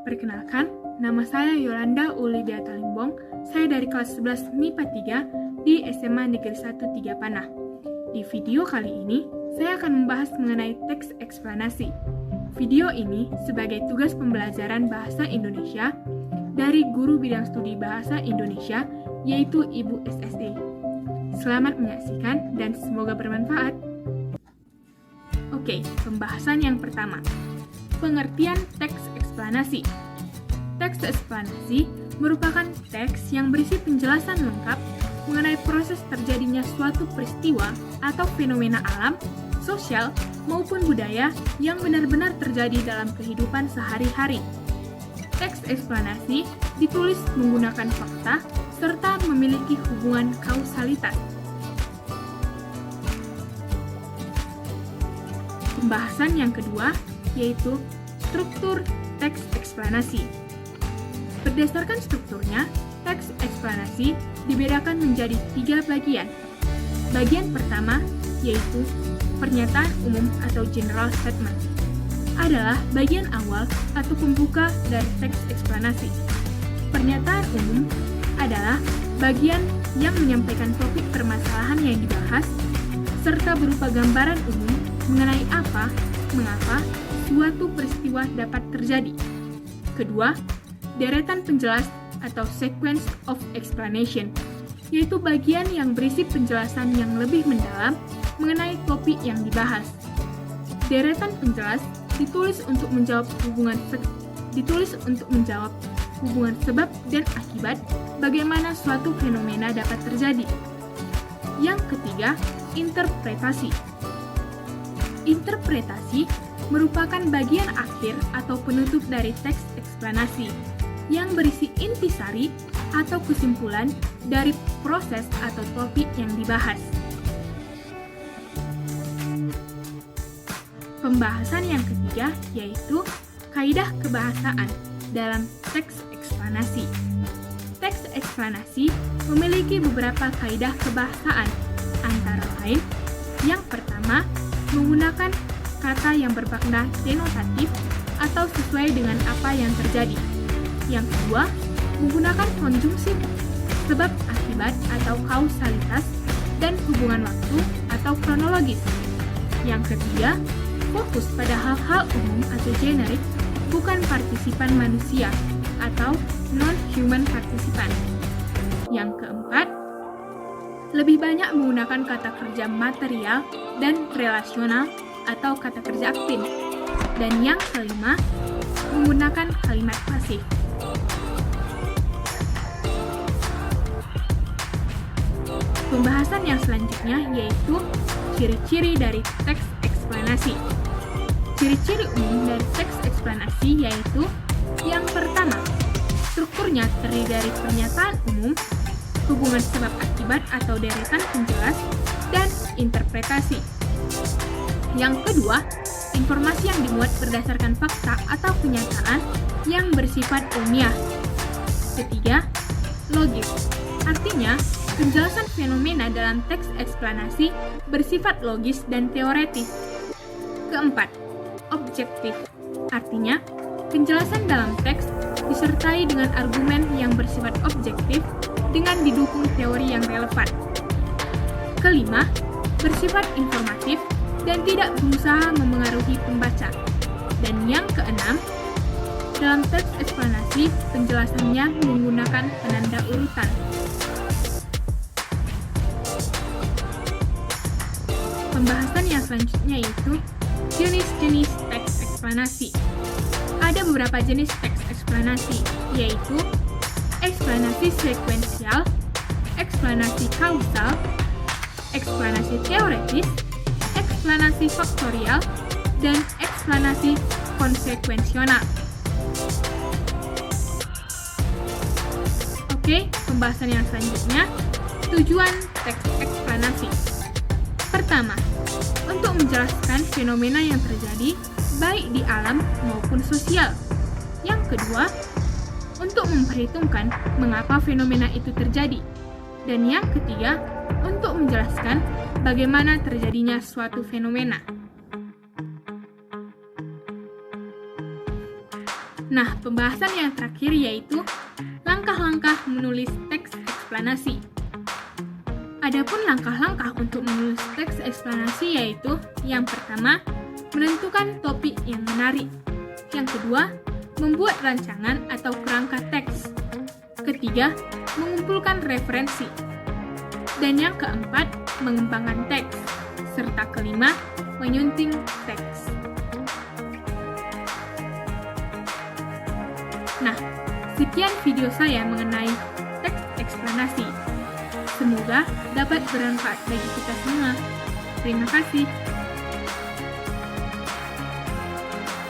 Perkenalkan, nama saya Yolanda Ulidia Talimbong. Saya dari kelas 11 MIPA 3 di SMA Negeri 1 Tigapanah. Di video kali ini, saya akan membahas mengenai teks eksplanasi. Video ini sebagai tugas pembelajaran bahasa Indonesia dari guru bidang studi bahasa Indonesia, yaitu Ibu SSD. Selamat menyaksikan dan semoga bermanfaat. Oke, pembahasan yang pertama. Pengertian teks eksplanasi. Teks eksplanasi merupakan teks yang berisi penjelasan lengkap mengenai proses terjadinya suatu peristiwa atau fenomena alam, sosial, maupun budaya yang benar-benar terjadi dalam kehidupan sehari-hari. Teks eksplanasi ditulis menggunakan fakta serta memiliki hubungan kausalitas. Pembahasan yang kedua yaitu struktur teks eksplanasi. Berdasarkan strukturnya, teks eksplanasi dibedakan menjadi 3 bagian. Bagian pertama yaitu pernyataan umum atau general statement. Adalah bagian awal atau pembuka dari teks eksplanasi. Pernyataan umum adalah bagian yang menyampaikan topik permasalahan yang dibahas, serta berupa gambaran umum mengenai apa, mengapa suatu peristiwa dapat terjadi. Kedua, deretan penjelas atau sequence of explanation, yaitu bagian yang berisi penjelasan yang lebih mendalam mengenai topik yang dibahas. Deretan penjelas ditulis untuk menjawab hubungan sebab dan akibat bagaimana suatu fenomena dapat terjadi. Yang ketiga, interpretasi. Interpretasi merupakan bagian akhir atau penutup dari teks eksplanasi yang berisi intisari atau kesimpulan dari proses atau topik yang dibahas. Pembahasan yang ketiga yaitu kaidah kebahasaan dalam teks eksplanasi. Teks eksplanasi memiliki beberapa kaidah kebahasaan, antara lain yang pertama, menggunakan kata yang bermakna denotatif atau sesuai dengan apa yang terjadi. Yang kedua, menggunakan konjungsi sebab akibat atau kausalitas dan hubungan waktu atau kronologis. Yang ketiga, fokus pada hal-hal umum atau generik, bukan partisipan manusia atau non-human partisipan. Yang keempat, lebih banyak menggunakan kata kerja material dan relasional atau kata kerja aktif. Dan yang kelima, menggunakan kalimat pasif. Pembahasan yang selanjutnya yaitu ciri-ciri dari teks eksplanasi. Ciri-ciri umum dari teks eksplanasi yaitu yang pertama, strukturnya terdiri dari pernyataan umum, hubungan sebab akibat atau deretan penjelas, dan interpretasi. Yang kedua, informasi yang dimuat berdasarkan fakta atau kenyataan yang bersifat ilmiah. Ketiga, logis. Artinya, penjelasan fenomena dalam teks eksplanasi bersifat logis dan teoretis. Keempat, objektif. Artinya, penjelasan dalam teks disertai dengan argumen yang bersifat objektif dengan didukung teori yang relevan. Kelima, bersifat informatif dan tidak berusaha memengaruhi pembaca. Dan yang keenam, dalam teks eksplanasi penjelasannya menggunakan penanda urutan. Pembahasan yang selanjutnya yaitu jenis-jenis teks eksplanasi. Ada beberapa jenis teks eksplanasi, yaitu eksplanasi sekuensial, eksplanasi kausal, eksplanasi teoretis, eksplanasi faktorial, dan eksplanasi konsekuensional. Oke, pembahasan yang selanjutnya, tujuan teks eksplanasi. Pertama, untuk menjelaskan fenomena yang terjadi baik di alam maupun sosial. Yang kedua, untuk memperhitungkan mengapa fenomena itu terjadi. Dan yang ketiga, untuk menjelaskan bagaimana terjadinya suatu fenomena. Nah, pembahasan yang terakhir yaitu langkah-langkah menulis teks eksplanasi. Adapun langkah-langkah untuk menulis teks eksplanasi yaitu yang pertama, menentukan topik yang menarik. Yang kedua, membuat rancangan atau kerangka teks. Ketiga, mengumpulkan referensi. Dan yang keempat, mengembangkan teks. Serta kelima, menyunting teks. Nah, sekian video saya mengenai teks eksplanasi. Semoga dapat bermanfaat bagi kita semua. Terima kasih.